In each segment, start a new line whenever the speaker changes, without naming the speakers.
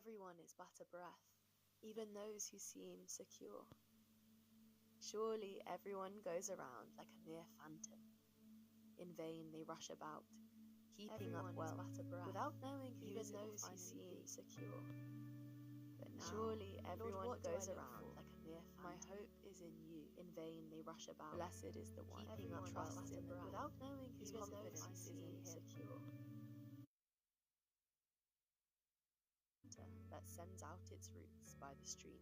everyone is but a breath, even those who seem secure. Surely everyone goes around like a mere phantom. In vain they rush about, heaping up wealth, without knowing even those who seem secure. But now, surely everyone goes around like a mere phantom. My hope is in you. In vain they rush about. Blessed is the one keeping up trust in them, without knowing whose confidence is in him. Secure. That sends out its roots by the stream.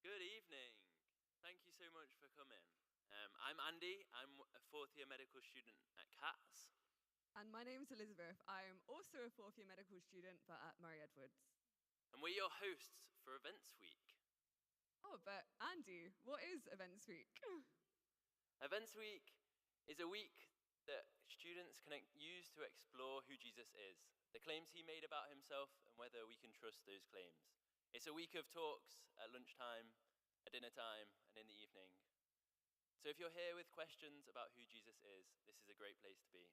Good evening. Thank you so much for coming. I'm Andy. I'm a fourth-year medical student at CATS.
And my name's Elizabeth. I'm also a fourth-year medical student, but at Murray Edwards.
And we're your hosts for Events Week.
Oh, but Andy, what is Events Week?
Events Week is a week that students can use to explore who Jesus is, the claims he made about himself, and whether we can trust those claims. It's a week of talks at lunchtime, at dinner time, and in the evening. So if you're here with questions about who Jesus is, this is a great place to be.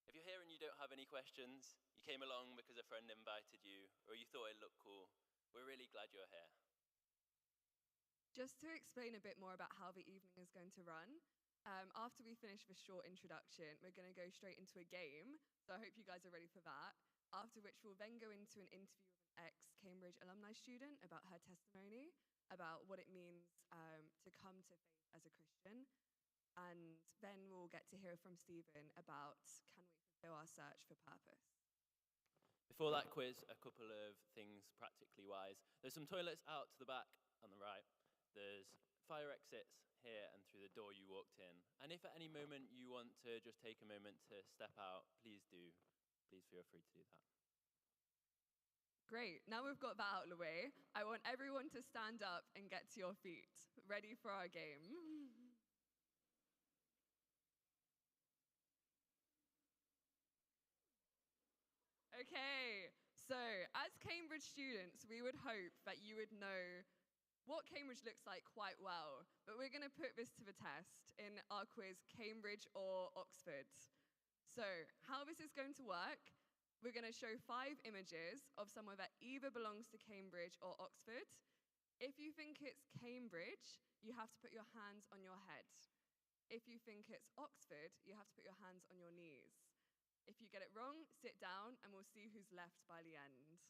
If you're here and you don't have any questions, you came along because a friend invited you, or you thought it looked cool, we're really glad you're here.
Just to explain a bit more about how the evening is going to run, after we finish the short introduction, we're going to go straight into a game, so I hope you guys are ready for that, after which we'll then go into an interview with an ex-Cambridge alumni student about her testimony, about what it means to come to faith as a Christian. And then we'll get to hear from Stephen about can we fulfill our search for purpose.
Before that quiz, a couple of things practically wise. There's some toilets out to the back on the right. There's fire exits here and through the door you walked in. And if at any moment you want to just take a moment to step out, please do. Please feel free to do that.
Great. Now we've got that out of the way, I want everyone to stand up and get to your feet. Ready for our game. Okay, so as Cambridge students, we would hope that you would know what Cambridge looks like quite well, but we're going to put this to the test in our quiz, Cambridge or Oxford. So how this is going to work, we're going to show 5 images of somewhere that either belongs to Cambridge or Oxford. If you think it's Cambridge, you have to put your hands on your head. If you think it's Oxford, you have to put your hands on your knees. If you get it wrong, sit down and we'll see who's left by the end.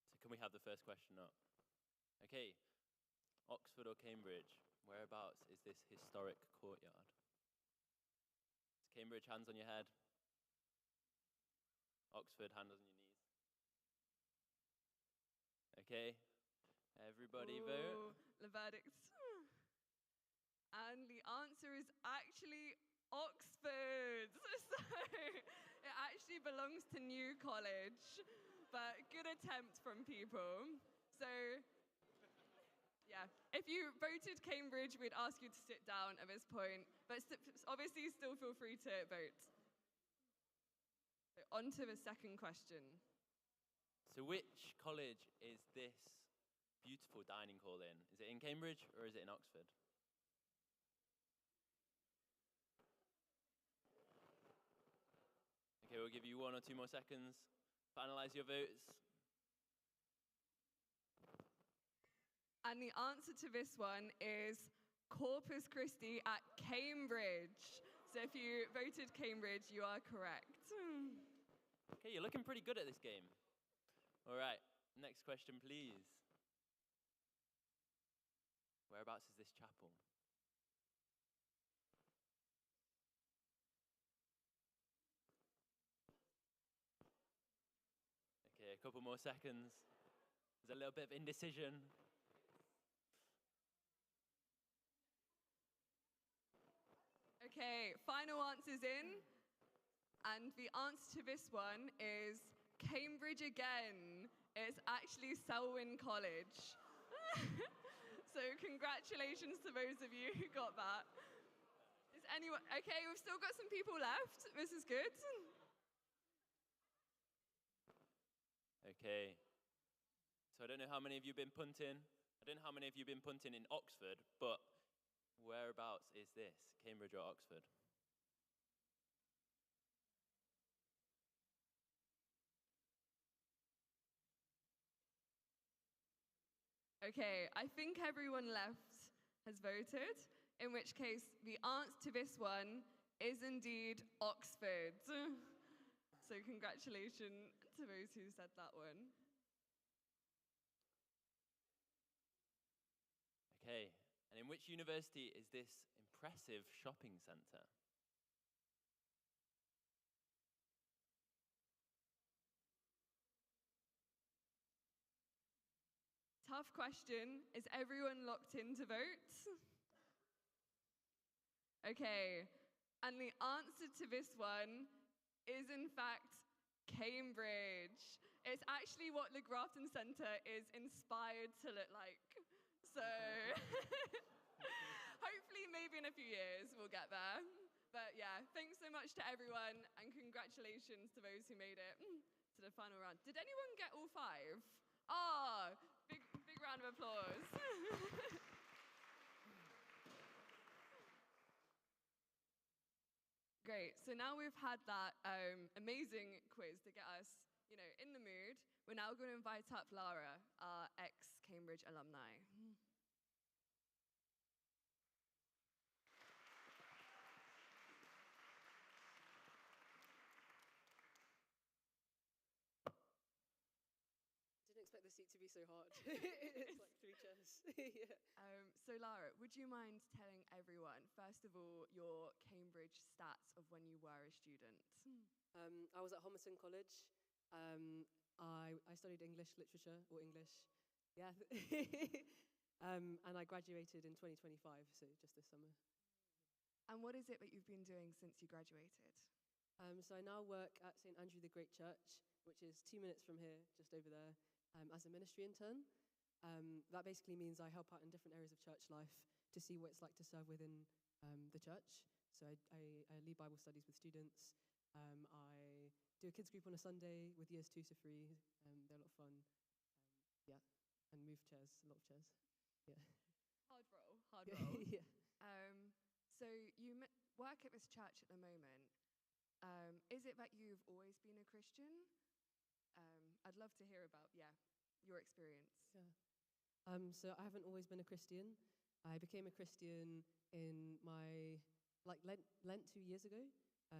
So can we have the first question up? Okay, Oxford or Cambridge, whereabouts is this historic courtyard? It's Cambridge, hands on your head. Oxford, hands on your knees. Okay, everybody vote.
The verdict. And the answer is actually Oxford. So it actually belongs to New College, but good attempt from people. So yeah, if you voted Cambridge, we'd ask you to sit down at this point, but obviously still feel free to vote. So on to the second question.
So which college is this beautiful dining hall in? Is it in Cambridge or is it in Oxford? Okay, we'll give you 1 or 2 more seconds. Finalize your votes.
And the answer to this one is Corpus Christi at Cambridge. So if you voted Cambridge, you are correct.
Okay, you're looking pretty good at this game. All right, next question, please. Whereabouts is this chapel? Okay, a couple more seconds. There's a little bit of indecision.
Okay, final answers in. And the answer to this one is Cambridge again. It's actually Selwyn College. So congratulations to those of you who got that. Is anyone, okay, we've still got some people left. This is good.
Okay. So I don't know how many of you have been punting, I don't know how many of you have been punting in Oxford, but whereabouts is this? Cambridge or Oxford?
Okay, I think everyone left has voted, in which case the answer to this one is indeed Oxford. So congratulations to those who said that one.
Okay, and in which university is this impressive shopping centre?
Tough question. Is everyone locked in to vote? Okay, and the answer to this one is in fact Cambridge. It's actually what the Grafton Centre is inspired to look like. So hopefully maybe in a few years we'll get there. But yeah, thanks so much to everyone and congratulations to those who made it to the final round. Did anyone get all 5? Ah, big round of applause. Great. So now we've had that amazing quiz to get us, in the mood. We're now going to invite up Lara, our ex-Cambridge alumni.
Didn't expect the seat to be so hard. It's like 3 chairs. Yeah.
So Lara, would you mind telling everyone, first of all, your Cambridge stats of when you were a student?
I was at Homerton College. I studied English literature or English. Yeah. And I graduated in 2025, so just this summer.
And what is it that you've been doing since you graduated?
So I now work at St. Andrew the Great Church, which is 2 minutes from here, just over there, as a ministry intern. That basically means I help out in different areas of church life to see what it's like to serve within the church. So I lead Bible studies with students. I do a kids group on a Sunday with years 2 to 3. They're a lot of fun. Yeah, and move chairs, a lot of chairs. Yeah.
Hard role.
Yeah.
So you work at this church at the moment. Is it that you've always been a Christian? I'd love to hear about, your experience.
Yeah. So I haven't always been a Christian. I became a Christian in my, Lent 2 years ago,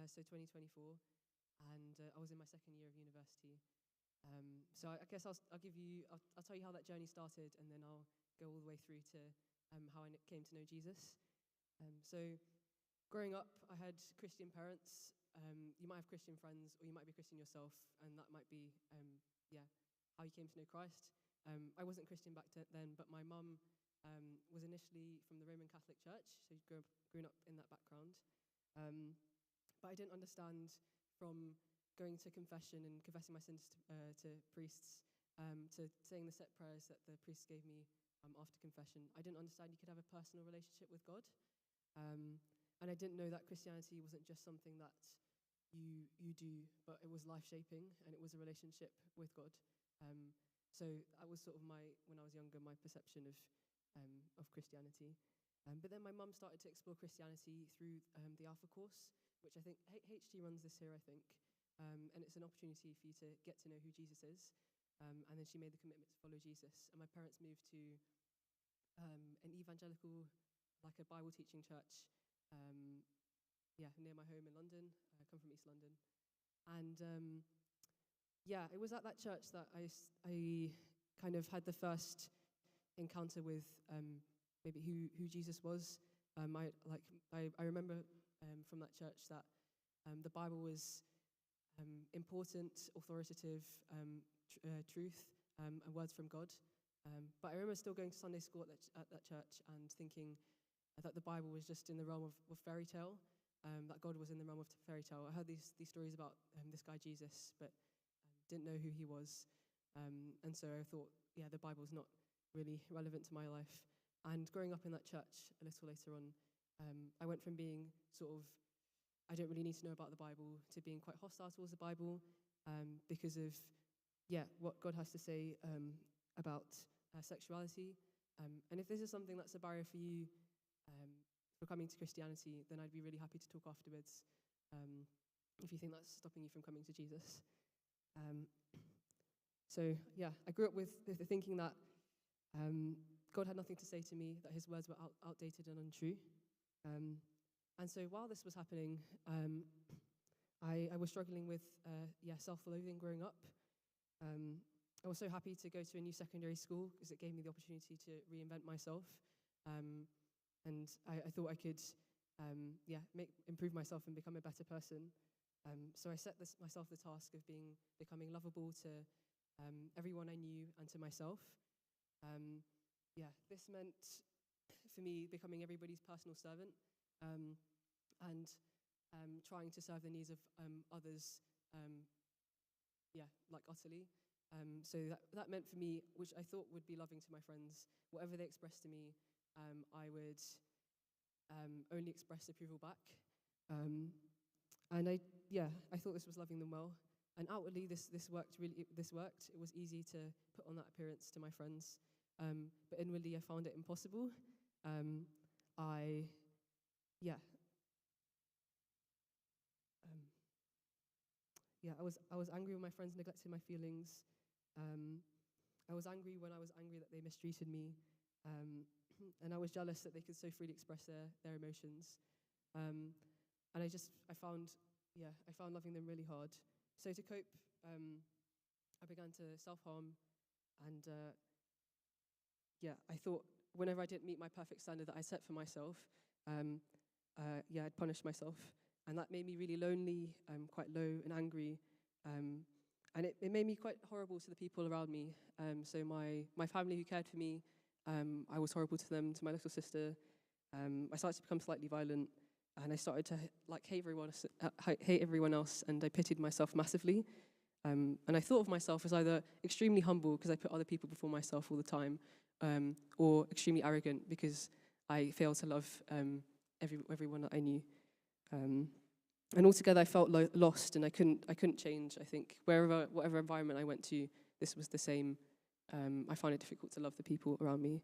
so 2024, and I was in my second year of university. So I guess I'll tell you how that journey started, and then I'll go all the way through to how I came to know Jesus. So growing up, I had Christian parents. You might have Christian friends, or you might be a Christian yourself, and that might be, how you came to know Christ. I wasn't Christian back then, but my mum was initially from the Roman Catholic Church, so grown up in that background. But I didn't understand from going to confession and confessing my sins to priests, to saying the set prayers that the priests gave me after confession. I didn't understand you could have a personal relationship with God. And I didn't know that Christianity wasn't just something that you do, but it was life-shaping, and it was a relationship with God. So that was sort of when I was younger, my perception of Christianity. But then my mum started to explore Christianity through the Alpha course, which I think HT runs this here, I think. And it's an opportunity for you to get to know who Jesus is. And then she made the commitment to follow Jesus. And my parents moved to an evangelical, like a Bible teaching church, near my home in London. I come from East London. And it was at that church that I kind of had the first encounter with maybe who Jesus was. I remember from that church that the Bible was important, authoritative truth, and words from God. But I remember still going to Sunday school at that church and thinking that the Bible was just in the realm of fairy tale, that God was in the realm of fairy tale. I heard these stories about this guy Jesus, but didn't know who he was. And so I thought, the Bible's not really relevant to my life. And growing up in that church a little later on, I went from being sort of, I don't really need to know about the Bible, to being quite hostile towards the Bible because of, what God has to say about sexuality, And if this is something that's a barrier for you for coming to Christianity, then I'd be really happy to talk afterwards if you think that's stopping you from coming to Jesus. So yeah, I grew up with the thinking that God had nothing to say to me, that his words were outdated and untrue. And so while this was happening, I was struggling with self-loathing growing up. I was so happy to go to a new secondary school because it gave me the opportunity to reinvent myself. And I thought I could improve myself and become a better person. So I set myself the task of becoming lovable to everyone I knew and to myself. This meant for me becoming everybody's personal servant and trying to serve the needs of others, utterly. So that meant for me, which I thought would be loving to my friends, whatever they expressed to me, I would only express approval back. And I thought this was loving them well. And outwardly, this worked. It was easy to put on that appearance to my friends. But inwardly, I found it impossible. I was angry when my friends neglected my feelings. I was angry when I was angry that they mistreated me. And I was jealous that they could so freely express their emotions. And I found loving them really hard. So to cope, I began to self-harm, and I thought whenever I didn't meet my perfect standard that I set for myself, I'd punish myself, and that made me really lonely, quite low and angry, and it made me quite horrible to the people around me. So my family who cared for me, I was horrible to them, to my little sister. I started to become slightly violent, and I started to hate everyone else, and I pitied myself massively. And I thought of myself as either extremely humble because I put other people before myself all the time, or extremely arrogant because I failed to love everyone that I knew. And altogether, I felt lost, and I couldn't change. I think whatever environment I went to, this was the same. I found it difficult to love the people around me.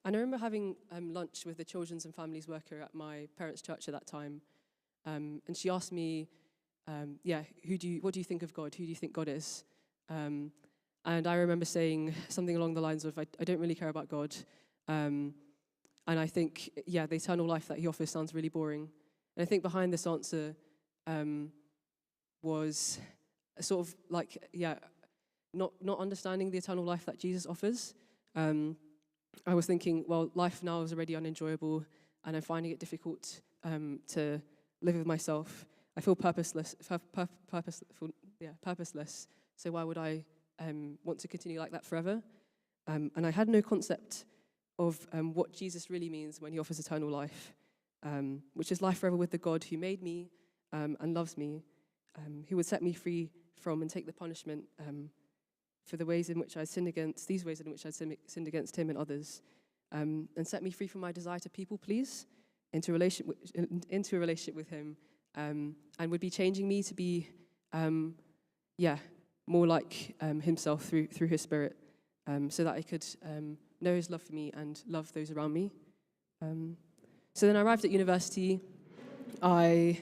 And I remember having lunch with the children's and families worker at my parents' church at that time, and she asked me, what do you think of God? Who do you think God is? And I remember saying something along the lines of, I don't really care about God, and I think, the eternal life that he offers sounds really boring. And I think behind this answer was a sort of not understanding the eternal life that Jesus offers. I was thinking, well, life now is already unenjoyable, and I'm finding it difficult to live with myself. I feel purposeless. So why would I want to continue like that forever? And I had no concept of what Jesus really means when he offers eternal life, which is life forever with the God who made me and loves me, who would set me free from and take the punishment for the ways in which I sinned against, these ways in which I sinned against him and others, and set me free from my desire to people please, into a relationship with him, and would be changing me to be, more like himself through his Spirit, so that I could know his love for me and love those around me. So then I arrived at university. I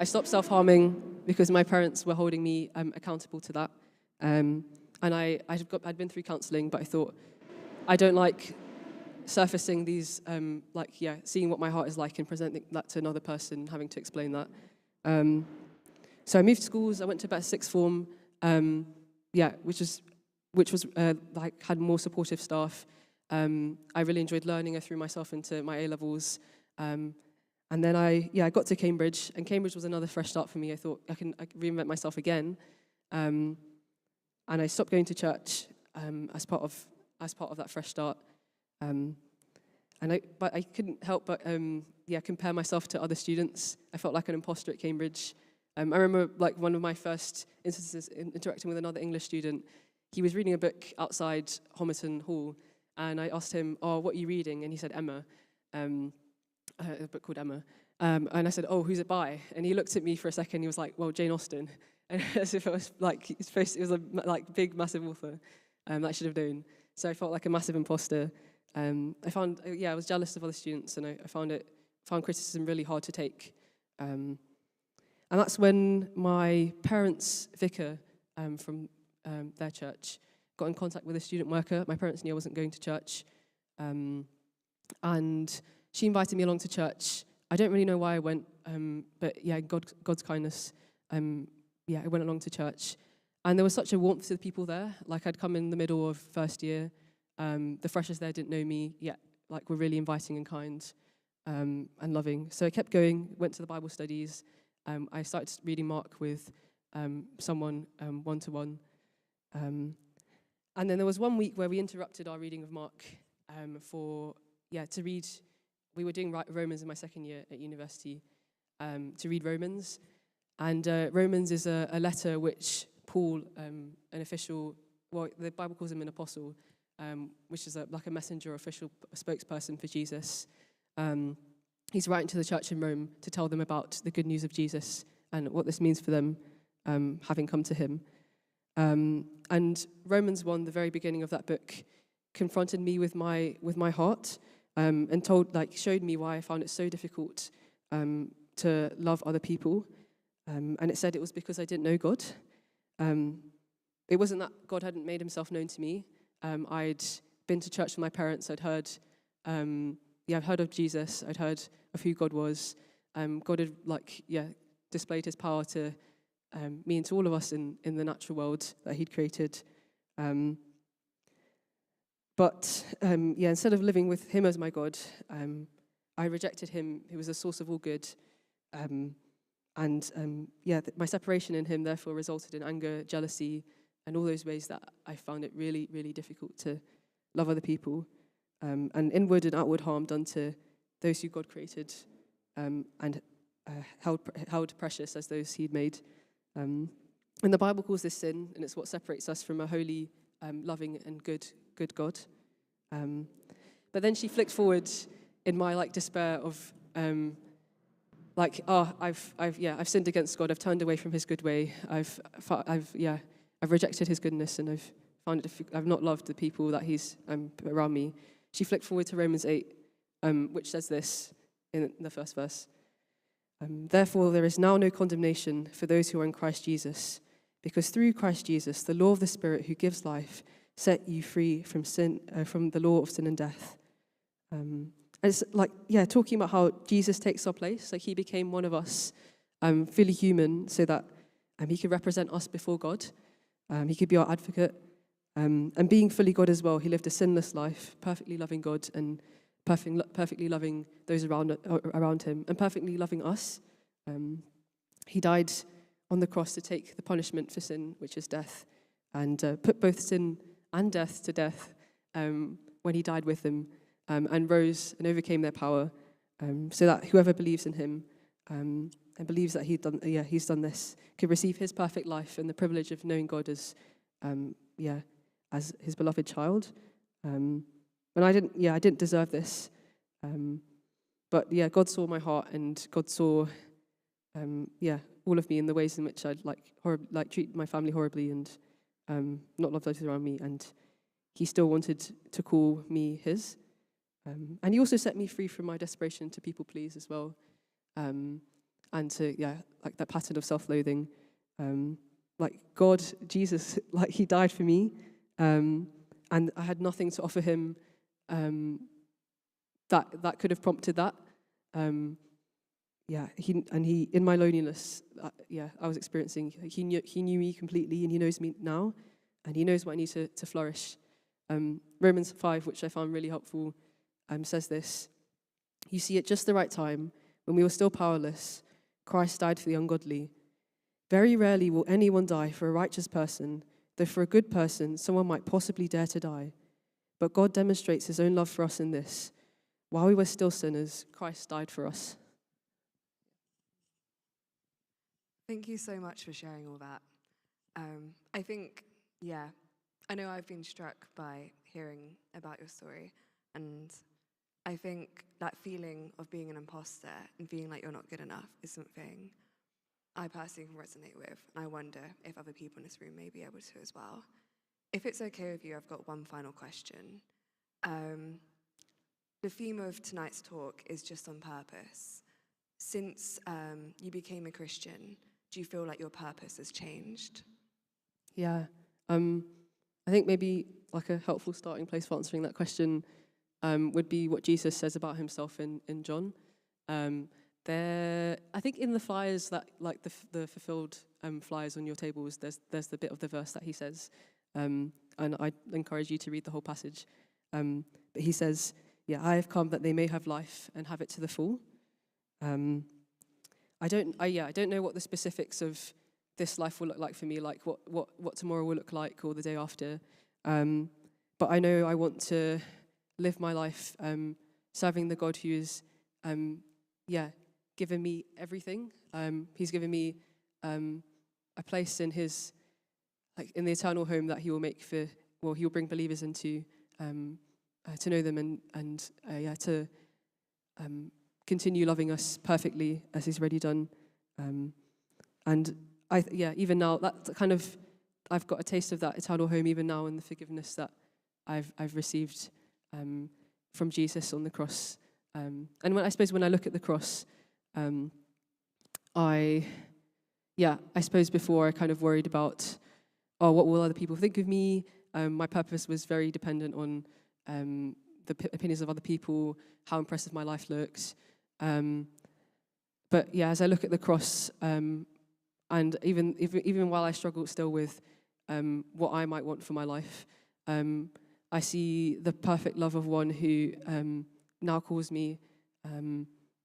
stopped self-harming because my parents were holding me accountable to that. And I'd been through counselling, but I thought, I don't like surfacing these, seeing what my heart is like and presenting that to another person, having to explain that. So I moved schools. I went to better sixth form, which was had more supportive staff. I really enjoyed learning. I threw myself into my A-levels. And then I got to Cambridge, and Cambridge was another fresh start for me. I thought I can reinvent myself again. And I stopped going to church as part of that fresh start. But I couldn't help but compare myself to other students. I felt like an imposter at Cambridge. I remember one of my first instances interacting with another English student. He was reading a book outside Homerton Hall, and I asked him, what are you reading? And he said, Emma, a book called Emma. And I said, who's it by? And he looked at me for a second. He was like, well, Jane Austen. And as if it was it was a big, massive author that I should have known. So I felt like a massive imposter. I was jealous of other students, and I found criticism really hard to take. And that's when my parents' vicar from their church got in contact with a student worker. My parents knew I wasn't going to church, and she invited me along to church. I don't really know why I went, but yeah, God's kindness. I went along to church, and there was such a warmth to the people there. Like, I'd come in the middle of first year. The freshers there didn't know me yet. Like, were really inviting and kind and loving. So I kept going. Went to the Bible studies. I started reading Mark with someone one-to-one. And then there was one week where we interrupted our reading of Mark to read. We were doing Romans in my second year at university, to read Romans. And Romans is a letter which Paul, the Bible calls him an apostle, which is like a messenger, official spokesperson for Jesus. He's writing to the church in Rome to tell them about the good news of Jesus and what this means for them, having come to him. And Romans 1, the very beginning of that book, confronted me with my heart, and showed me why I found it so difficult to love other people. And it said it was because I didn't know God. It wasn't that God hadn't made himself known to me. I'd been to church with my parents. I'd heard of Jesus. I'd heard of who God was. God had displayed his power to me and to all of us in the natural world that he'd created. But instead of living with him as my God, I rejected him, who was the source of all good. My separation in him therefore resulted in anger, jealousy, and all those ways that I found it really, really difficult to love other people, and inward and outward harm done to those who God created and held precious as those he'd made. And the Bible calls this sin, and it's what separates us from a holy, loving, and good God. But then she flicked forward in my despair of I've sinned against God. I've turned away from his good way. I've rejected his goodness, and I've not loved the people that he's put around me. She flicked forward to Romans 8, which says this in the first verse. Therefore, there is now no condemnation for those who are in Christ Jesus, because through Christ Jesus, the law of the Spirit who gives life set you free from sin, from the law of sin and death. And it's talking about how Jesus takes our place. Like, he became one of us, fully human, so that he could represent us before God. He could be our advocate. And being fully God as well, he lived a sinless life, perfectly loving God and perfectly loving those around him, and perfectly loving us. He died on the cross to take the punishment for sin, which is death, and put both sin and death to death when he died with them, and rose and overcame their power, so that whoever believes in him and believes that he's done this could receive his perfect life and the privilege of knowing God as his beloved child. And I didn't deserve this, but God saw my heart, and God saw all of me in the ways in which I'd treat my family horribly and not love those around me, and he still wanted to call me his. And he also set me free from my desperation to people please as well, and to that pattern of self-loathing. God, Jesus, he died for me, and I had nothing to offer him that could have prompted that. He in my loneliness, I was experiencing. He knew me completely, and he knows me now, and he knows what I need to flourish. Romans 5, which I found really helpful, says this: "You see, at just the right time, when we were still powerless, Christ died for the ungodly. Very rarely will anyone die for a righteous person, though for a good person, someone might possibly dare to die. But God demonstrates his own love for us in this: while we were still sinners, Christ died for us."
Thank you so much for sharing all that. I think, I know I've been struck by hearing about your story, and I think that feeling of being an imposter and feeling like you're not good enough is something I personally can resonate with, and I wonder if other people in this room may be able to as well.
If it's okay with you, I've got one final question. The theme of tonight's talk is just on purpose. Since you became a Christian, do you feel like your purpose has changed?
Yeah. I think maybe like a helpful starting place for answering that question would be what Jesus says about himself in John. I think in the flyers that like the fulfilled flyers on your tables, there's the bit of the verse that he says, and I encourage you to read the whole passage. But he says, "Yeah, I have come that they may have life and have it to the full." I don't know what the specifics of this life will look like for me, like what tomorrow will look like or the day after. But I know I want to live my life serving the God who is, given me everything. He's given me a place in his, like in the eternal home that he will make he will bring believers into to know them and to continue loving us perfectly as he's already done. And even now that kind of I've got a taste of that eternal home even now in the forgiveness that I've received from Jesus on the cross. And when I look at the cross, I suppose before I kind of worried about, what will other people think of me? My purpose was very dependent on the opinions of other people, how impressive my life looks. But as I look at the cross, and even while I struggle still with what I might want for my life, I see the perfect love of one who now calls me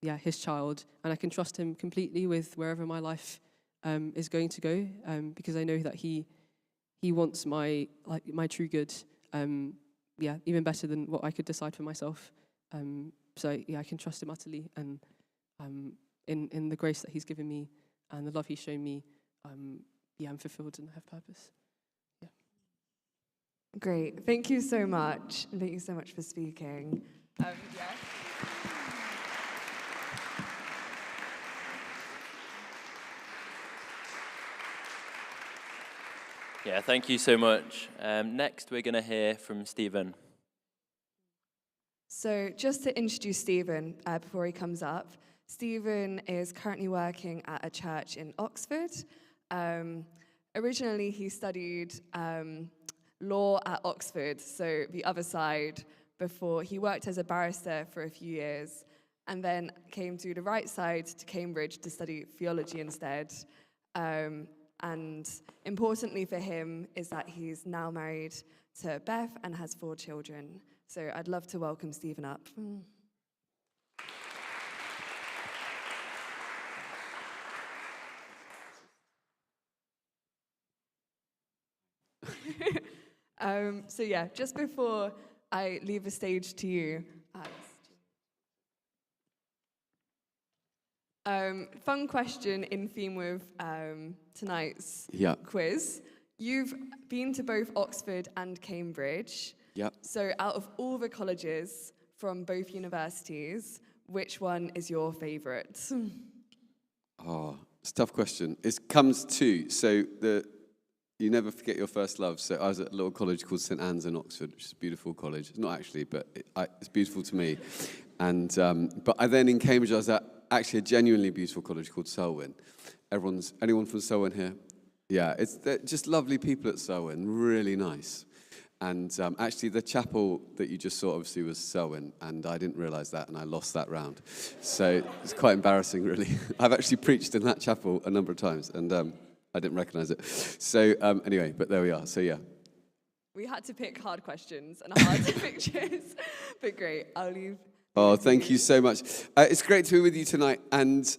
his child, and I can trust him completely with wherever my life is going to go, because I know that he wants my true good, even better than what I could decide for myself. So I can trust him utterly, and in the grace that he's given me and the love he's shown me, I'm fulfilled and have purpose. Yeah.
Great. Thank you so much. And thank you so much for speaking.
Yeah, thank you so much. Next, we're going to hear from Stephen.
So just to introduce Stephen before he comes up, Stephen is currently working at a church in Oxford. Originally, he studied law at Oxford, so the other side, before he worked as a barrister for a few years, and then came to the right side to Cambridge to study theology instead. And importantly for him is that he's now married to Beth and has 4 children. So I'd love to welcome Stephen up. Just before I leave the stage to you, fun question in theme with tonight's quiz. You've been to both Oxford and Cambridge.
Yep.
So out of all the colleges from both universities, which one is your favourite?
Oh, it's a tough question. It comes to, you never forget your first love. So I was at a little college called St Anne's in Oxford, which is a beautiful college. Not actually, but it's beautiful to me. And but I then in Cambridge, I was at actually a genuinely beautiful college called Selwyn. Anyone from Selwyn here? Yeah, they're just lovely people at Selwyn, really nice. And actually, the chapel that you just saw obviously was Selwyn, and I didn't realise that, and I lost that round. So it's quite embarrassing, really. I've actually preached in that chapel a number of times, and I didn't recognise it. So anyway, but there we are. So yeah.
We had to pick hard questions and hard pictures, but great. I'll leave.
Oh, thank you so much. It's great to be with you tonight, and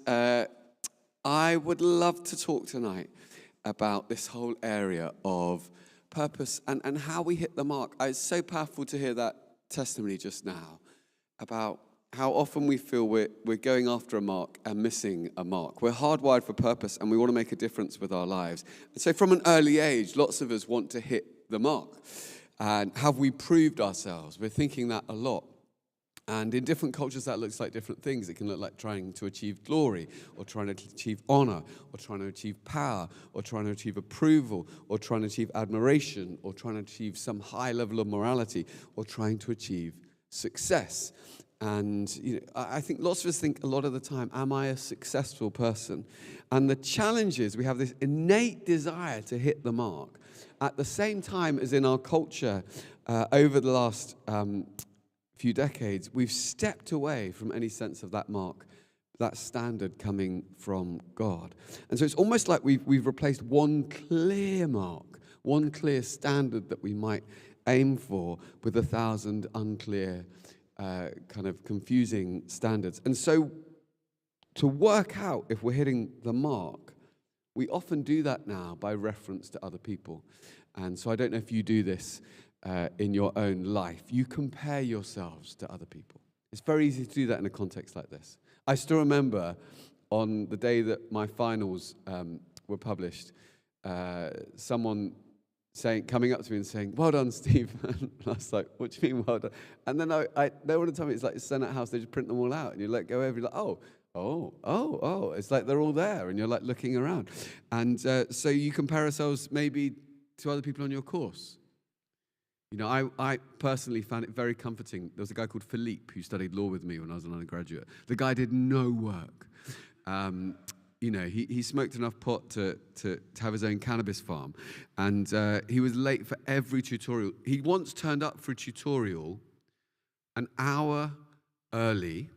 I would love to talk tonight about this whole area of purpose and how we hit the mark. It's so powerful to hear that testimony just now about how often we feel we're going after a mark and missing a mark. We're hardwired for purpose, and we want to make a difference with our lives. And so from an early age, lots of us want to hit the mark. And have we proved ourselves? We're thinking that a lot. And in different cultures, that looks like different things. It can look like trying to achieve glory, or trying to achieve honor, or trying to achieve power, or trying to achieve approval, or trying to achieve admiration, or trying to achieve some high level of morality, or trying to achieve success. And I think lots of us think a lot of the time, am I a successful person? And the challenge is we have this innate desire to hit the mark. At the same time as in our culture, over the last few decades, we've stepped away from any sense of that mark, that standard coming from God. And so it's almost like we've replaced one clear mark, one clear standard that we might aim for with 1,000 unclear, kind of confusing standards. And so to work out if we're hitting the mark, we often do that now by reference to other people. And so I don't know if you do this in your own life. You compare yourselves to other people. It's very easy to do that in a context like this. I still remember on the day that my finals were published, someone coming up to me and saying, "Well done, Steve." And I was like, "What do you mean, well done?" And then they want to tell me it's like the Senate House, they just print them all out, and you let go over, you're like, oh. It's like they're all there, and you're like looking around. And so you compare ourselves maybe to other people on your course. I personally found it very comforting. There was a guy called Philippe who studied law with me when I was an undergraduate. The guy did no work. He smoked enough pot to have his own cannabis farm. And he was late for every tutorial. He once turned up for a tutorial an hour early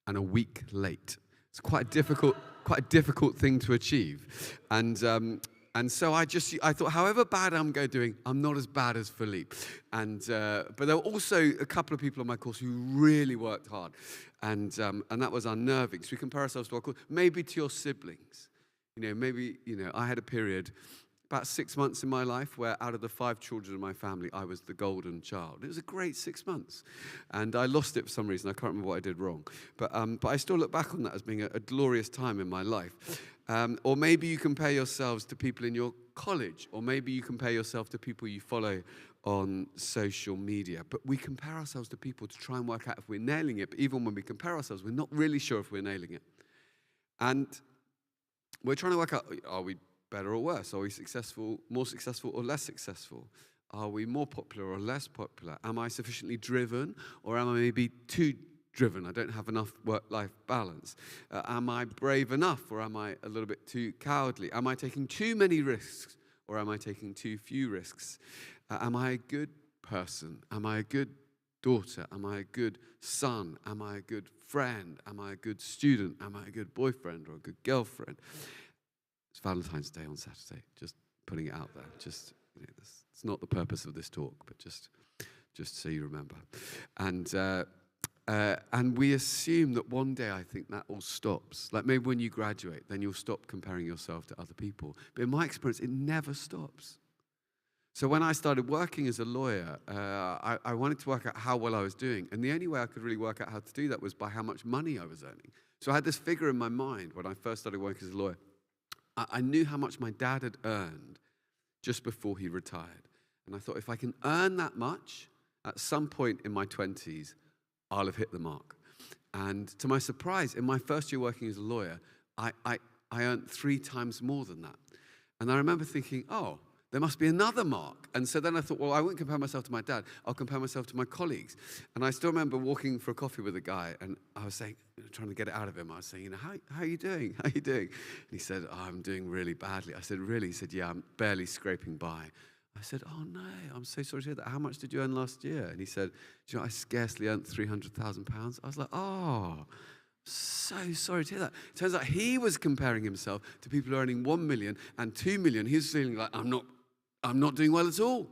and a week late. It's quite a difficult thing to achieve. And so I thought, however bad I'm doing, I'm not as bad as Philippe. But there were also a couple of people on my course who really worked hard. And that was unnerving. So we compare ourselves to our course, maybe to your siblings. I had a period, about 6 months in my life, where out of the 5 children in my family, I was the golden child. It was a great 6 months. And I lost it for some reason. I can't remember what I did wrong. But I still look back on that as being a glorious time in my life. Or maybe you compare yourselves to people in your college, or maybe you compare yourself to people you follow on social media. But we compare ourselves to people to try and work out if we're nailing it. But even when we compare ourselves, we're not really sure if we're nailing it. And we're trying to work out, are we better or worse? Are we more successful or less successful? Are we more popular or less popular? Am I sufficiently driven, or am I maybe too driven? I don't have enough work-life balance. Am I brave enough, or am I a little bit too cowardly? Am I taking too many risks, or am I taking too few risks? Am I a good person? Am I a good daughter? Am I a good son? Am I a good friend? Am I a good student? Am I a good boyfriend or a good girlfriend? It's Valentine's Day on Saturday. Just putting it out there. Just it's not the purpose of this talk, but just so you remember. And we assume that one day, I think, that all stops. Like maybe when you graduate, then you'll stop comparing yourself to other people. But in my experience, it never stops. So when I started working as a lawyer, I wanted to work out how well I was doing. And the only way I could really work out how to do that was by how much money I was earning. So I had this figure in my mind when I first started working as a lawyer. I knew how much my dad had earned just before he retired. And I thought, if I can earn that much at some point in my 20s, I'll have hit the mark. And to my surprise, in my first year working as a lawyer, I earned 3 times more than that. And I remember thinking, oh, there must be another mark. And so then I thought, well, I won't compare myself to my dad. I'll compare myself to my colleagues. And I still remember walking for a coffee with a guy, and I was saying, trying to get it out of him. I was saying, how are you doing? How are you doing? And he said, oh, I'm doing really badly. I said, really? He said, yeah, I'm barely scraping by. I said, oh, no, I'm so sorry to hear that. How much did you earn last year? And he said, do you know, I scarcely earned £300,000. I was like, oh, so sorry to hear that. Turns out he was comparing himself to people earning 1 million and 2 million. He was feeling like, I'm not doing well at all.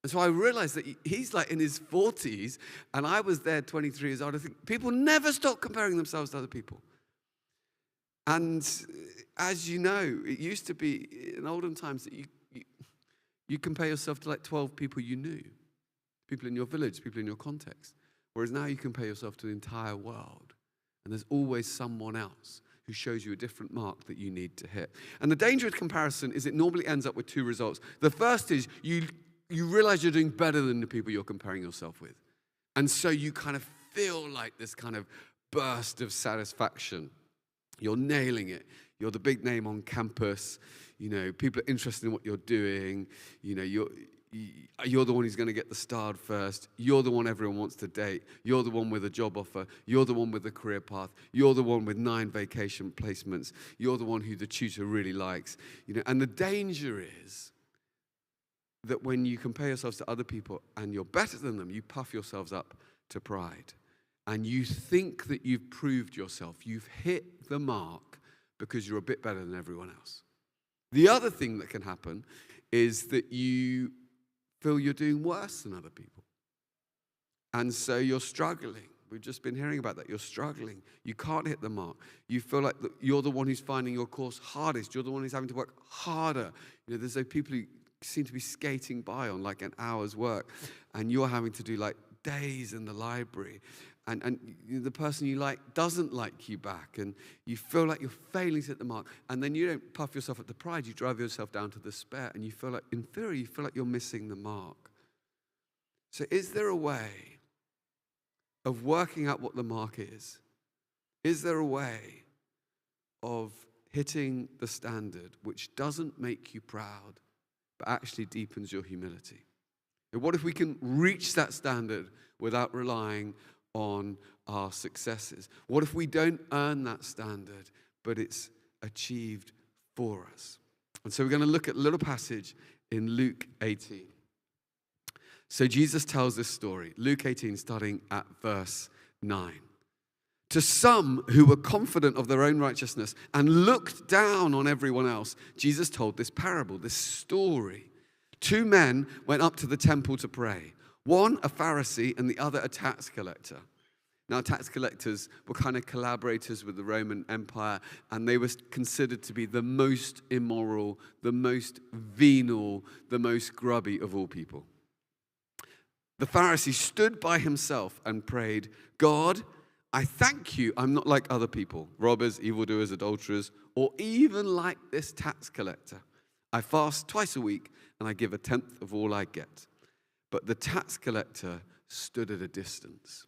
And so I realized that he's like in his 40s, and I was there 23 years old. I think people never stop comparing themselves to other people. And as you know, it used to be in olden times that you compare yourself to like 12 people you knew, people in your village, people in your context. Whereas now you compare yourself to the entire world. And there's always someone else who shows you a different mark that you need to hit. And the danger of comparison is it normally ends up with 2 results. The first is you realize you're doing better than the people you're comparing yourself with. And so you kind of feel like this kind of burst of satisfaction. You're nailing it. You're the big name on campus. People are interested in what you're doing. You're the one who's going to get the starred first. You're the one everyone wants to date. You're the one with a job offer. You're the one with the career path. You're the one with 9 vacation placements. You're the one who the tutor really likes. And the danger is that when you compare yourselves to other people and you're better than them, you puff yourselves up to pride. And you think that you've proved yourself. You've hit the mark because you're a bit better than everyone else. The other thing that can happen is that you feel you're doing worse than other people. And so you're struggling. We've just been hearing about that. You're struggling. You can't hit the mark. You feel like you're the one who's finding your course hardest. You're the one who's having to work harder. There's those people who seem to be skating by on like an hour's work, and you're having to do like days in the library. And the person you like doesn't like you back, and you feel like you're failing to hit the mark. And then you don't puff yourself up to pride, you drive yourself down to despair, and you feel like, in theory, you feel like you're missing the mark. So is there a way of working out what the mark is? Is there a way of hitting the standard which doesn't make you proud, but actually deepens your humility? And what if we can reach that standard without relying on our successes? What if we don't earn that standard, but it's achieved for us? And so we're going to look at a little passage in Luke 18. So Jesus tells this story, Luke 18, starting at verse 9. To some who were confident of their own righteousness and looked down on everyone else, Jesus told this parable, this story. 2 men went up to the temple to pray. One, a Pharisee, and the other, a tax collector. Now, tax collectors were kind of collaborators with the Roman Empire, and they were considered to be the most immoral, the most venal, the most grubby of all people. The Pharisee stood by himself and prayed, God, I thank you I'm not like other people, robbers, evildoers, adulterers, or even like this tax collector. I fast twice a week, and I give 1/10 of all I get. But the tax collector stood at a distance.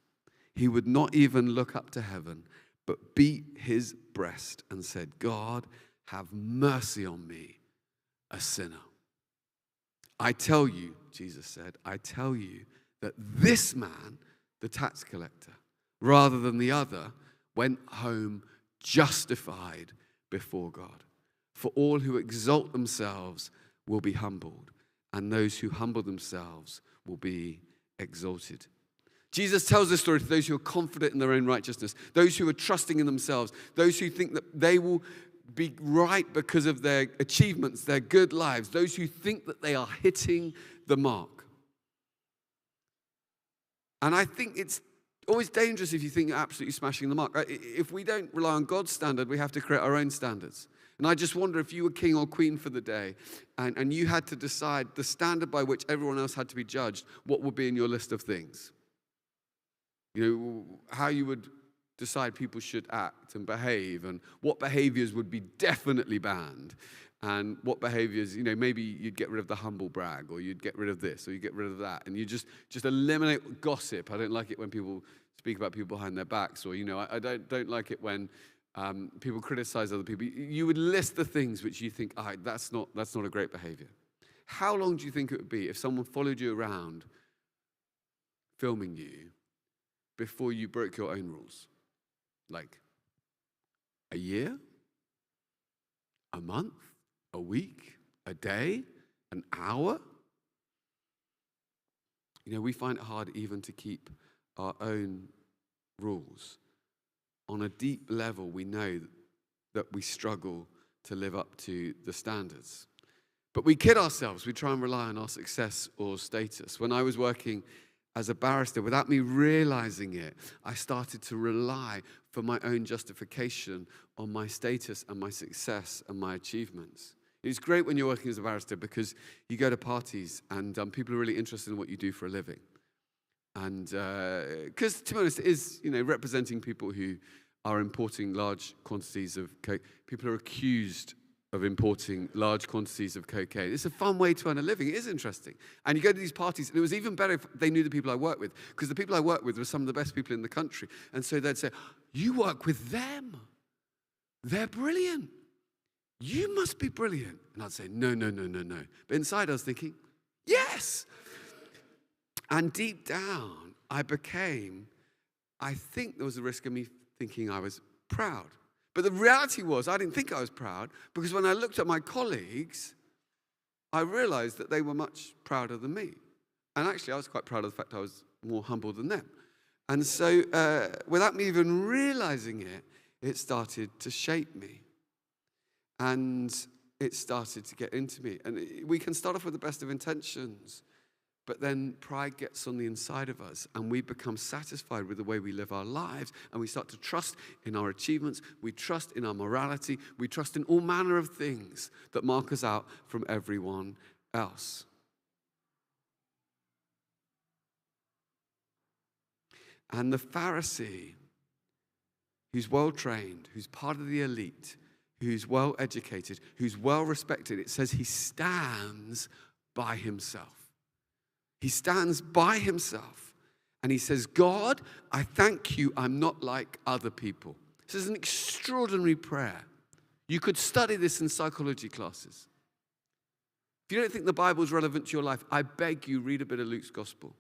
He would not even look up to heaven, but beat his breast and said, God, have mercy on me, a sinner. I tell you, Jesus said, I tell you that this man, the tax collector, rather than the other, went home justified before God. For all who exalt themselves will be humbled, and those who humble themselves will be exalted. Jesus tells this story to those who are confident in their own righteousness, those who are trusting in themselves, those who think that they will be right because of their achievements, their good lives, those who think that they are hitting the mark. And I think it's always dangerous if you think you're absolutely smashing the mark. If we don't rely on God's standard, we have to create our own standards. And I just wonder if you were king or queen for the day and you had to decide the standard by which everyone else had to be judged, what would be in your list of things? How you would decide people should act and behave, and what behaviors would be definitely banned, and what behaviors, maybe you'd get rid of the humble brag, or you'd get rid of this, or you get rid of that, and you just eliminate gossip. I don't like it when people speak about people behind their backs, or I don't like it when people criticize other people. You would list the things which you think, that's not a great behavior. How long do you think it would be if someone followed you around filming you before you broke your own rules? Like a year? A month? A week? A day? An hour? We find it hard even to keep our own rules. On a deep level, we know that we struggle to live up to the standards. But we kid ourselves. We try and rely on our success or status. When I was working as a barrister, without me realizing it, I started to rely for my own justification on my status and my success and my achievements. It's great when you're working as a barrister because you go to parties and people are really interested in what you do for a living. And because, to be honest, it is, representing people who are importing large quantities of coke. People are accused of importing large quantities of cocaine. It's a fun way to earn a living. It is interesting. And you go to these parties, and it was even better if they knew the people I worked with, because the people I worked with were some of the best people in the country. And so they'd say, you work with them. They're brilliant. You must be brilliant. And I'd say, no. But inside I was thinking, yes. And deep down, I think there was a risk of me thinking I was proud. But the reality was, I didn't think I was proud, because when I looked at my colleagues, I realized that they were much prouder than me. And actually, I was quite proud of the fact I was more humble than them. And so, without me even realizing it, it started to shape me. And it started to get into me. And we can start off with the best of intentions, but then pride gets on the inside of us, and we become satisfied with the way we live our lives, and we start to trust in our achievements, we trust in our morality, we trust in all manner of things that mark us out from everyone else. And the Pharisee, who's well-trained, who's part of the elite, who's well-educated, who's well-respected, it says he stands by himself. He stands by himself and he says, God, I thank you I'm not like other people. This is an extraordinary prayer. You could study this in psychology classes. If you don't think the Bible is relevant to your life, I beg you, read a bit of Luke's gospel,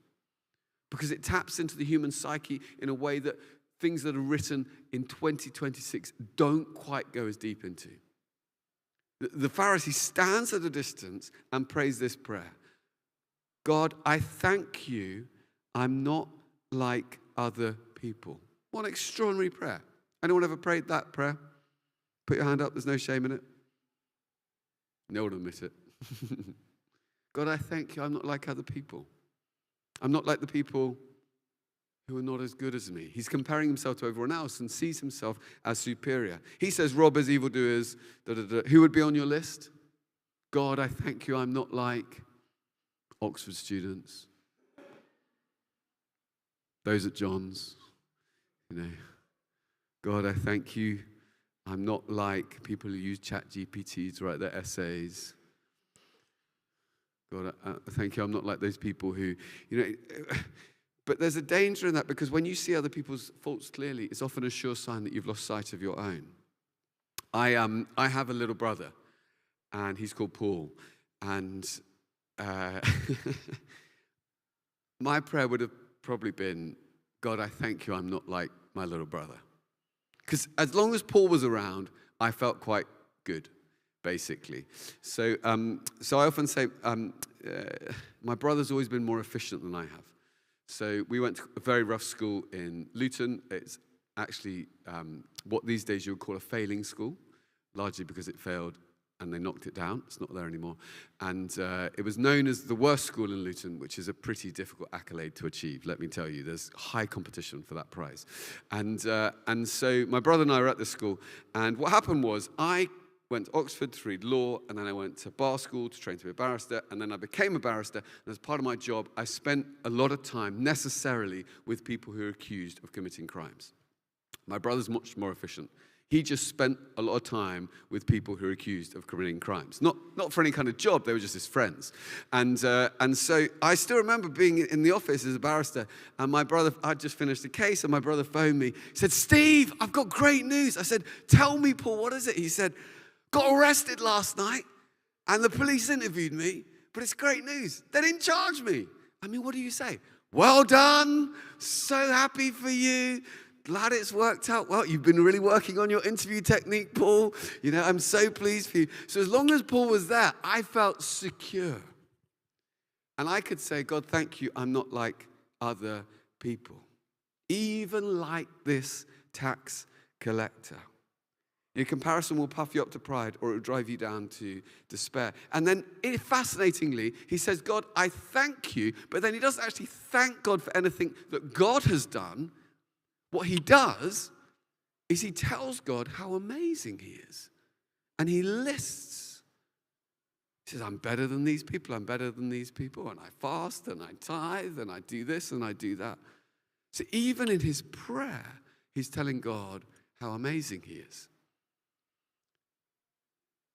because it taps into the human psyche in a way that things that are written in 2026 don't quite go as deep into. The Pharisee stands at a distance and prays this prayer. God, I thank you I'm not like other people. What an extraordinary prayer. Anyone ever prayed that prayer? Put your hand up, there's no shame in it. No one will admit it. God, I thank you I'm not like other people. I'm not like the people who are not as good as me. He's comparing himself to everyone else and sees himself as superior. He says robbers, evildoers, Who would be on your list? God, I thank you I'm not like Oxford students, those at John's, God, I thank you I'm not like people who use ChatGPT to write their essays. God, I thank you I'm not like those people who, but there's a danger in that, because when you see other people's faults clearly, it's often a sure sign that you've lost sight of your own. I have a little brother, and he's called Paul, and my prayer would have probably been, God, I thank you I'm not like my little brother. Because as long as Paul was around, I felt quite good, basically. So I often say, my brother's always been more efficient than I have. So we went to a very rough school in Luton. It's actually what these days you would call a failing school, largely because it failed and they knocked it down. It's not there anymore. And it was known as the worst school in Luton, which is a pretty difficult accolade to achieve, let me tell you. There's high competition for that prize. And so my brother and I were at this school, and what happened was I went to Oxford to read law, and then I went to bar school to train to be a barrister, and then I became a barrister, and as part of my job, I spent a lot of time necessarily with people who are accused of committing crimes. My brother's much more efficient. He just spent a lot of time with people who are accused of committing crimes. Not for any kind of job, they were just his friends. And so I still remember being in the office as a barrister, and my brother, I'd just finished a case, and my brother phoned me. He said, Steve, I've got great news. I said, tell me, Paul, what is it? He said, got arrested last night, and the police interviewed me, but it's great news. They didn't charge me. I mean, what do you say? Well done. So happy for you. Glad it's worked out well. You've been really working on your interview technique, Paul. I'm so pleased for you. So as long as Paul was there, I felt secure. And I could say, God, thank you, I'm not like other people. Even like this tax collector. Your comparison will puff you up to pride, or it will drive you down to despair. And then, fascinatingly, he says, God, I thank you. But then he doesn't actually thank God for anything that God has done. What he does is he tells God how amazing he is. And he lists. He says, I'm better than these people, I'm better than these people, and I fast, and I tithe, and I do this, and I do that. So even in his prayer, he's telling God how amazing he is.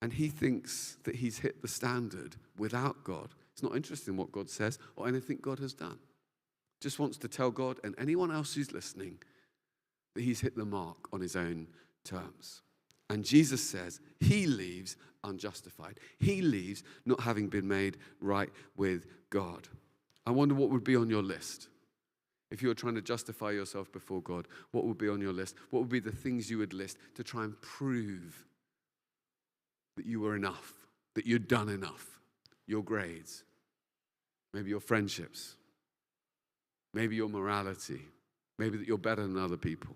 And he thinks that he's hit the standard without God. He's not interested in what God says or anything God has done. Just wants to tell God and anyone else who's listening that he's hit the mark on his own terms. And Jesus says he leaves unjustified. He leaves not having been made right with God. I wonder what would be on your list. If you were trying to justify yourself before God, what would be on your list? What would be the things you would list to try and prove that you were enough, that you'd done enough? Your grades, maybe your friendships, maybe your morality, maybe that you're better than other people.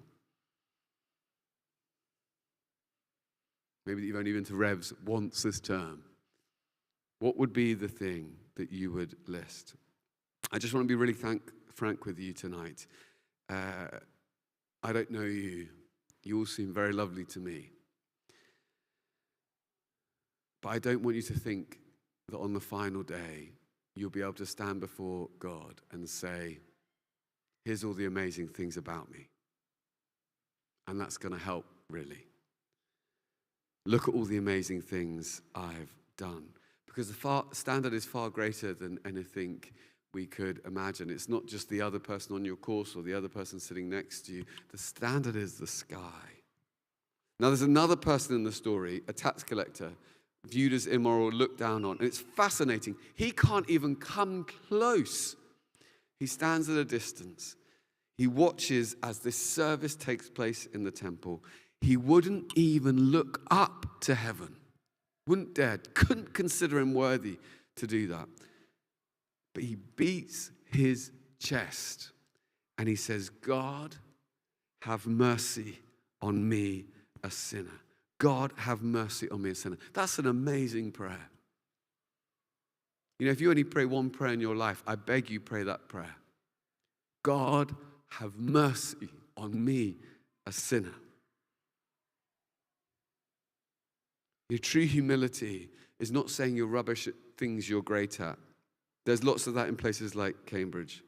Maybe that you've only been to Revs once this term. What would be the thing that you would list? I just want to be really frank with you tonight. I don't know you. You all seem very lovely to me. But I don't want you to think that on the final day, you'll be able to stand before God and say, here's all the amazing things about me. And that's going to help, really. Look at all the amazing things I've done. Because the standard is far greater than anything we could imagine. It's not just the other person on your course or the other person sitting next to you. The standard is the sky. Now, there's another person in the story, a tax collector, viewed as immoral, looked down on. And it's fascinating. He can't even come close. He stands at a distance. He watches as this service takes place in the temple. He wouldn't even look up to heaven. Wouldn't dare, couldn't consider him worthy to do that. But he beats his chest and he says, God, have mercy on me, a sinner. God, have mercy on me, a sinner. That's an amazing prayer. You know, if you only pray one prayer in your life, I beg you, pray that prayer. God, have mercy on me, a sinner. Your true humility is not saying you're rubbish at things you're great at. There's lots of that in places like Cambridge.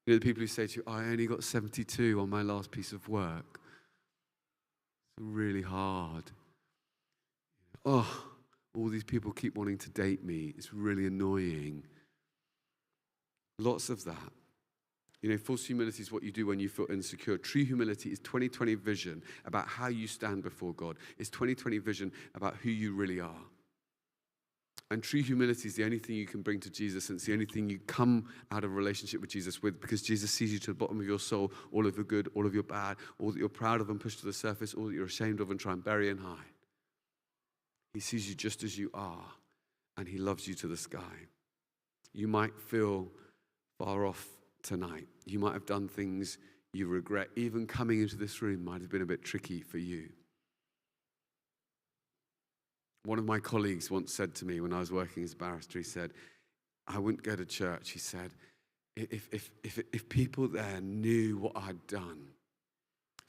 You know, the people who say to you, I only got 72 on my last piece of work. It's really hard. Oh, all these people keep wanting to date me. It's really annoying. Lots of that. You know, false humility is what you do when you feel insecure. True humility is 2020 vision about how you stand before God. It's 2020 vision about who you really are. And true humility is the only thing you can bring to Jesus, and it's the only thing you come out of a relationship with Jesus with, because Jesus sees you to the bottom of your soul, all of your good, all of your bad, all that you're proud of and push to the surface, all that you're ashamed of and try and bury and hide. He sees you just as you are, and he loves you to the sky. You might feel far off tonight. You might have done things you regret. Even coming into this room might have been a bit tricky for you. One of my colleagues once said to me when I was working as a barrister, he said, I wouldn't go to church. He said, if people there knew what I'd done,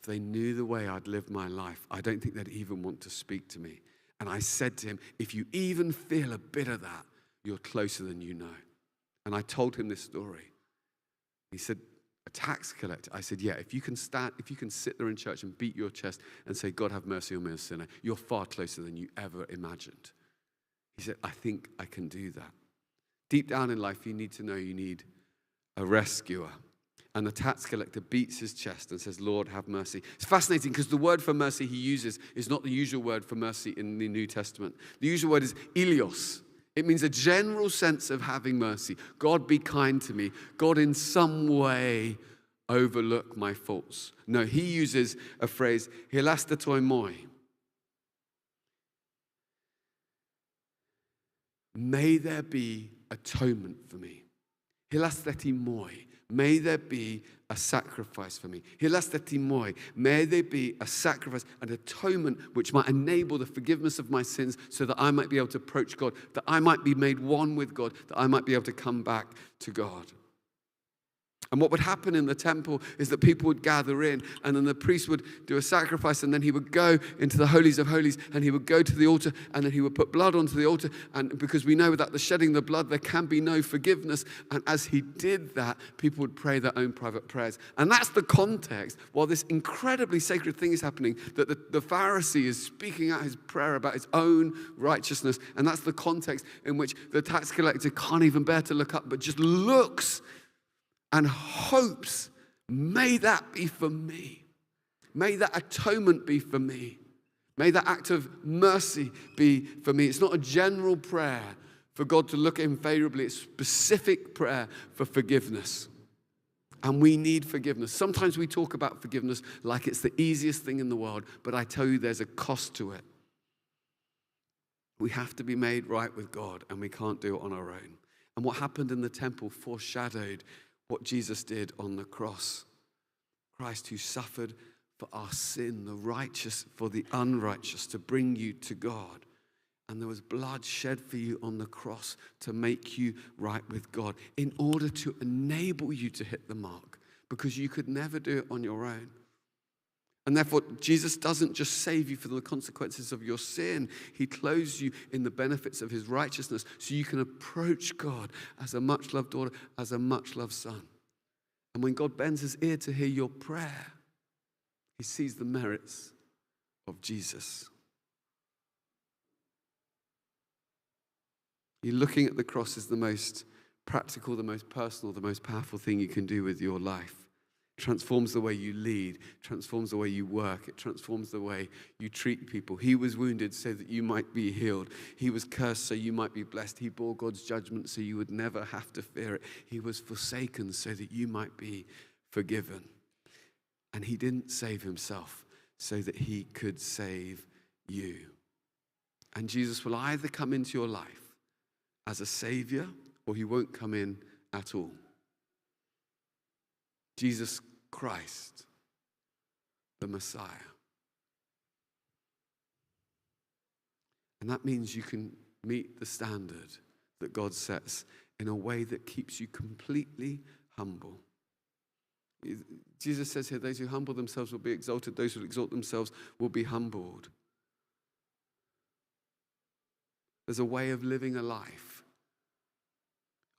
if they knew the way I'd lived my life, I don't think they'd even want to speak to me. And I said to him, if you even feel a bit of that, you're closer than you know. And I told him this story. He said, a tax collector. I said, yeah, if you can sit there in church and beat your chest and say, God, have mercy on me, a sinner, you're far closer than you ever imagined. He said, I think I can do that. Deep down in life, you need to know you need a rescuer. And the tax collector beats his chest and says, Lord, have mercy. It's fascinating because the word for mercy he uses is not the usual word for mercy in the New Testament. The usual word is ilios. It means a general sense of having mercy. God, be kind to me. God, in some way, overlook my faults. No, he uses a phrase, hilastatoi moi. May there be atonement for me. Hilasteti moi. May there be a sacrifice for me. Hilasteti moi. May there be a sacrifice, an atonement which might enable the forgiveness of my sins so that I might be able to approach God, that I might be made one with God, that I might be able to come back to God. And what would happen in the temple is that people would gather in, and then the priest would do a sacrifice, and then he would go into the holies of holies, and he would go to the altar, and then he would put blood onto the altar. And because we know without the shedding of the blood, there can be no forgiveness. And as he did that, people would pray their own private prayers. And that's the context, while this incredibly sacred thing is happening, that the Pharisee is speaking out his prayer about his own righteousness. And that's the context in which the tax collector can't even bear to look up, but just looks and hopes, may that be for me. May that atonement be for me. May that act of mercy be for me. It's not a general prayer for God to look at him favorably. It's specific prayer for forgiveness. And we need forgiveness. Sometimes we talk about forgiveness like it's the easiest thing in the world, but I tell you there's a cost to it. We have to be made right with God, and we can't do it on our own. And what happened in the temple foreshadowed what Jesus did on the cross. Christ who suffered for our sin, the righteous for the unrighteous, to bring you to God. And there was blood shed for you on the cross to make you right with God, in order to enable you to hit the mark, because you could never do it on your own. And therefore, Jesus doesn't just save you from the consequences of your sin. He clothes you in the benefits of his righteousness so you can approach God as a much-loved daughter, as a much-loved son. And when God bends his ear to hear your prayer, he sees the merits of Jesus. You're looking at the cross as the most practical, the most personal, the most powerful thing you can do with your life. Transforms the way you lead, transforms the way you work, it transforms the way you treat people. He was wounded so that you might be healed. He was cursed so you might be blessed. He bore God's judgment so you would never have to fear it. He was forsaken so that you might be forgiven. And he didn't save himself so that he could save you. And Jesus will either come into your life as a savior, or he won't come in at all. Jesus Christ, the Messiah. And that means you can meet the standard that God sets in a way that keeps you completely humble. Jesus says here, those who humble themselves will be exalted. Those who exalt themselves will be humbled. There's a way of living a life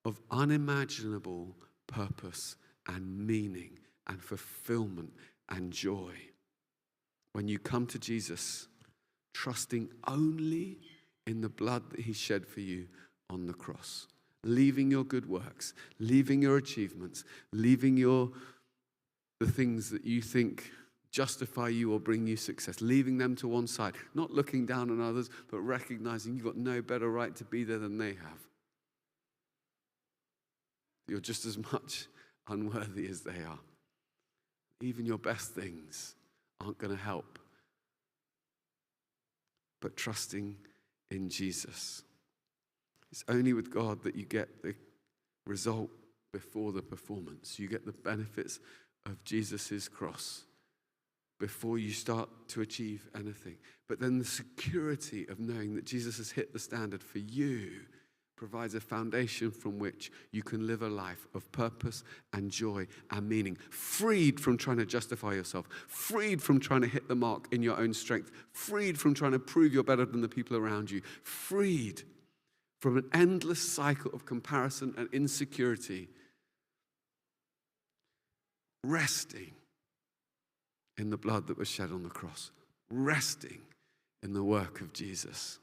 of unimaginable purpose and meaning and fulfillment and joy when you come to Jesus, trusting only in the blood that he shed for you on the cross, leaving your good works, leaving your achievements, leaving the things that you think justify you or bring you success, leaving them to one side, not looking down on others, but recognizing you've got no better right to be there than they have. You're just as much unworthy as they are. Even your best things aren't going to help. But trusting in Jesus. It's only with God that you get the result before the performance. You get the benefits of Jesus' cross before you start to achieve anything. But then the security of knowing that Jesus has hit the standard for you provides a foundation from which you can live a life of purpose and joy and meaning, freed from trying to justify yourself, freed from trying to hit the mark in your own strength, freed from trying to prove you're better than the people around you, freed from an endless cycle of comparison and insecurity, resting in the blood that was shed on the cross, resting in the work of Jesus.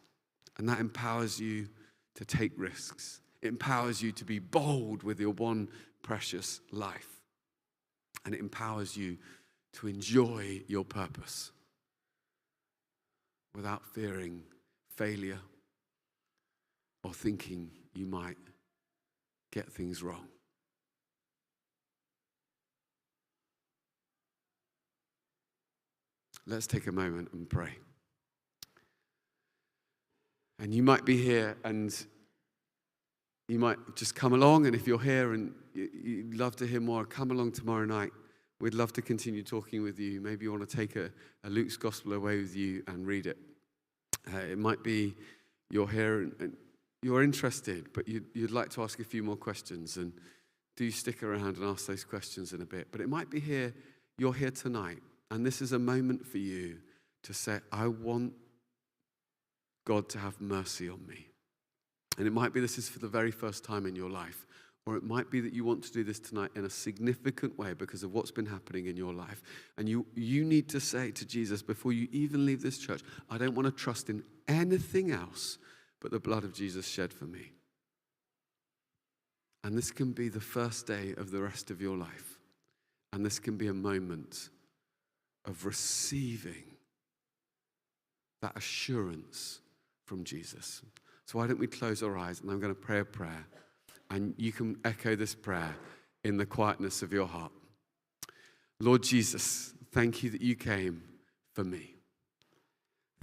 And that empowers you to take risks. It empowers you to be bold with your one precious life. And it empowers you to enjoy your purpose without fearing failure or thinking you might get things wrong. Let's take a moment and pray. And you might be here and you might just come along, and if you're here and you'd love to hear more, come along tomorrow night. We'd love to continue talking with you. Maybe you want to take a Luke's Gospel away with you and read it. It might be you're here and you're interested, but you'd like to ask a few more questions. And do stick around and ask those questions in a bit. But it might be you're here tonight, and this is a moment for you to say, I want God to have mercy on me. And it might be this is for the very first time in your life, or it might be that you want to do this tonight in a significant way because of what's been happening in your life. And you need to say to Jesus, before you even leave this church, I don't want to trust in anything else but the blood of Jesus shed for me. And this can be the first day of the rest of your life. And this can be a moment of receiving that assurance from Jesus. So why don't we close our eyes, and I'm going to pray a prayer, and you can echo this prayer in the quietness of your heart. Lord Jesus, thank you that you came for me.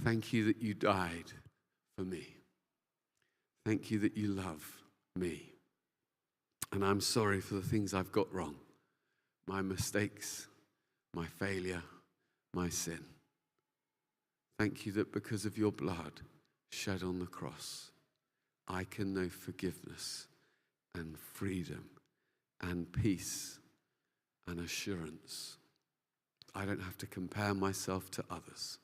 Thank you that you died for me. Thank you that you love me. And I'm sorry for the things I've got wrong, my mistakes, my failure, my sin. Thank you that because of your blood shed on the cross, I can know forgiveness and freedom and peace and assurance. I don't have to compare myself to others,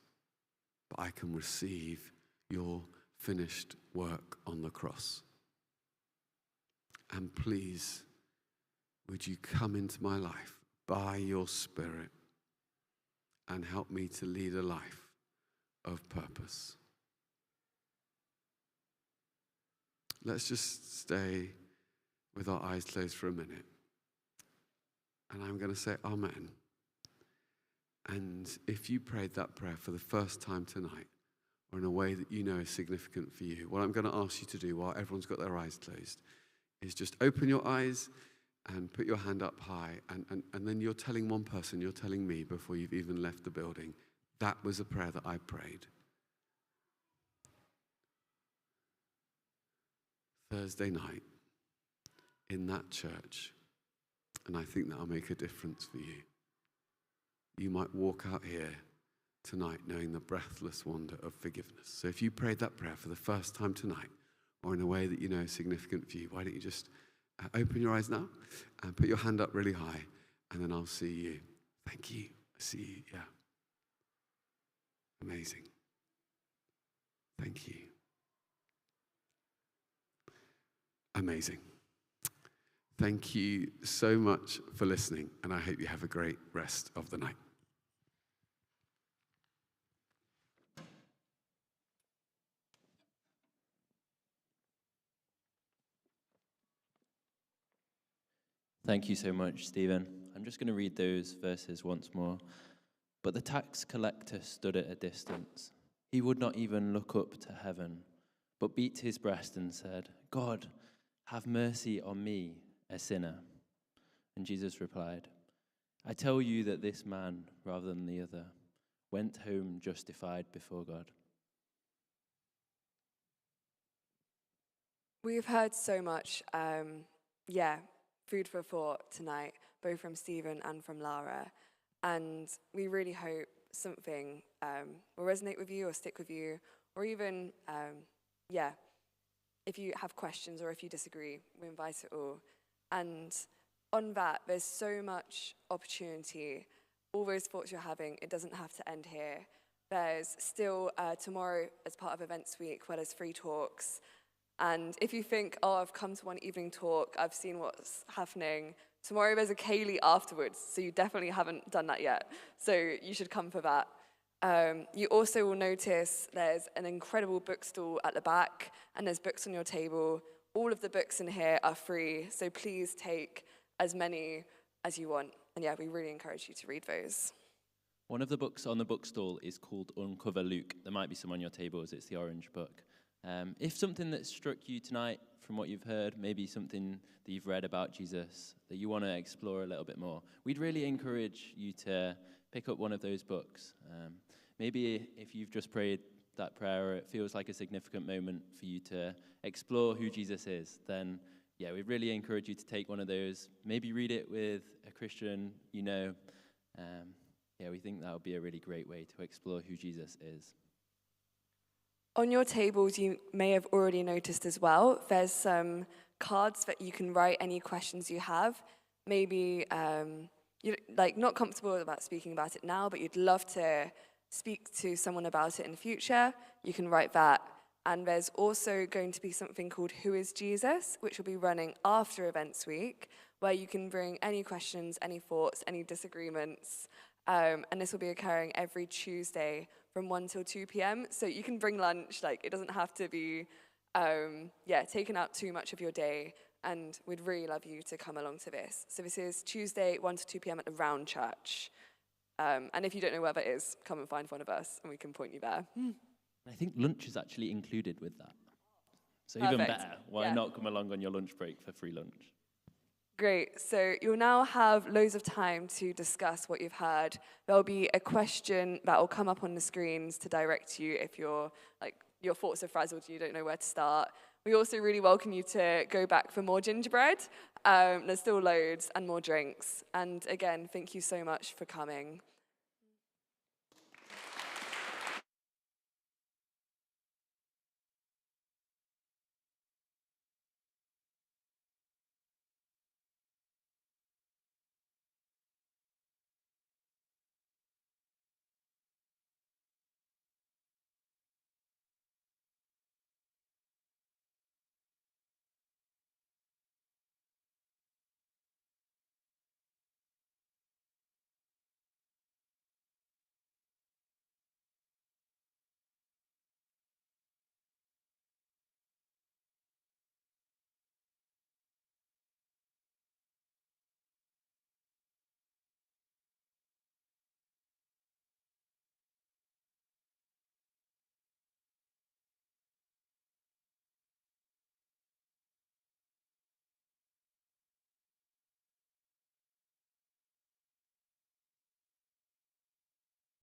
but I can receive your finished work on the cross. And please, would you come into my life by your Spirit and help me to lead a life of purpose. Let's just stay with our eyes closed for a minute. And I'm going to say amen. And if you prayed that prayer for the first time tonight, or in a way that you know is significant for you, what I'm going to ask you to do while everyone's got their eyes closed is just open your eyes and put your hand up high. And then you're telling one person, you're telling me before you've even left the building, that was a prayer that I prayed Thursday night in that church. And I think that'll make a difference for you. You might walk out here tonight knowing the breathless wonder of forgiveness. So if you prayed that prayer for the first time tonight, or in a way that you know is significant for you, why don't you just open your eyes now and put your hand up really high, and then I'll see you. Thank you. I see you. Yeah. Amazing. Thank you. Amazing. Thank you so much for listening, and I hope you have a great rest of the night.
Thank you so much, Stephen. I'm just going to read those verses once more. But the tax collector stood at a distance. He would not even look up to heaven, but beat his breast and said, God, have mercy on me, a sinner. And Jesus replied, I tell you that this man, rather than the other, went home justified before God.
We've heard so much, food for thought tonight, both from Stephen and from Lara. And we really hope something will resonate with you or stick with you, or even, if you have questions or if you disagree, we invite it all. And on that, there's so much opportunity. All those thoughts you're having, it doesn't have to end here. There's still tomorrow, as part of Events Week, where there's free talks. And if you think, I've come to one evening talk, I've seen what's happening, tomorrow there's a Kaylee afterwards, so you definitely haven't done that yet. So you should come for that. You also will notice there's an incredible bookstall at the back, and there's books on your table. All of the books in here are free, so please take as many as you want. And we really encourage you to read those.
One of the books on the bookstall is called Uncover Luke. There might be some on your tables. It's the orange book. If something that struck you tonight from what you've heard, maybe something that you've read about Jesus that you want to explore a little bit more, we'd really encourage you to pick up one of those books. Maybe if you've just prayed that prayer, or it feels like a significant moment for you to explore who Jesus is, then we'd really encourage you to take one of those. Maybe read it with a Christian you know. We think that would be a really great way to explore who Jesus is.
On your tables, you may have already noticed as well, there's some cards that you can write any questions you have. Maybe you're like not comfortable about speaking about it now, but you'd love to speak to someone about it in the future. You can write that. And there's also going to be something called Who is Jesus, which will be running after Events Week, where you can bring any questions, any thoughts, any disagreements. And this will be occurring every Tuesday from 1 till 2 p.m. So you can bring lunch, like it doesn't have to be taking out too much of your day, and we'd really love you to come along to this. So this is Tuesday, 1 to 2 p.m. at the Round Church. And if you don't know where that is, come and find one of us, and we can point you there.
I think lunch is actually included with that. So even
Perfect.
better, why not come along on your lunch break for free lunch?
Great, so you'll now have loads of time to discuss what you've heard. There'll be a question that will come up on the screens to direct you if your thoughts are frazzled and you don't know where to start. We also really welcome you to go back for more gingerbread. There's still loads and more drinks. And again, thank you so much for coming.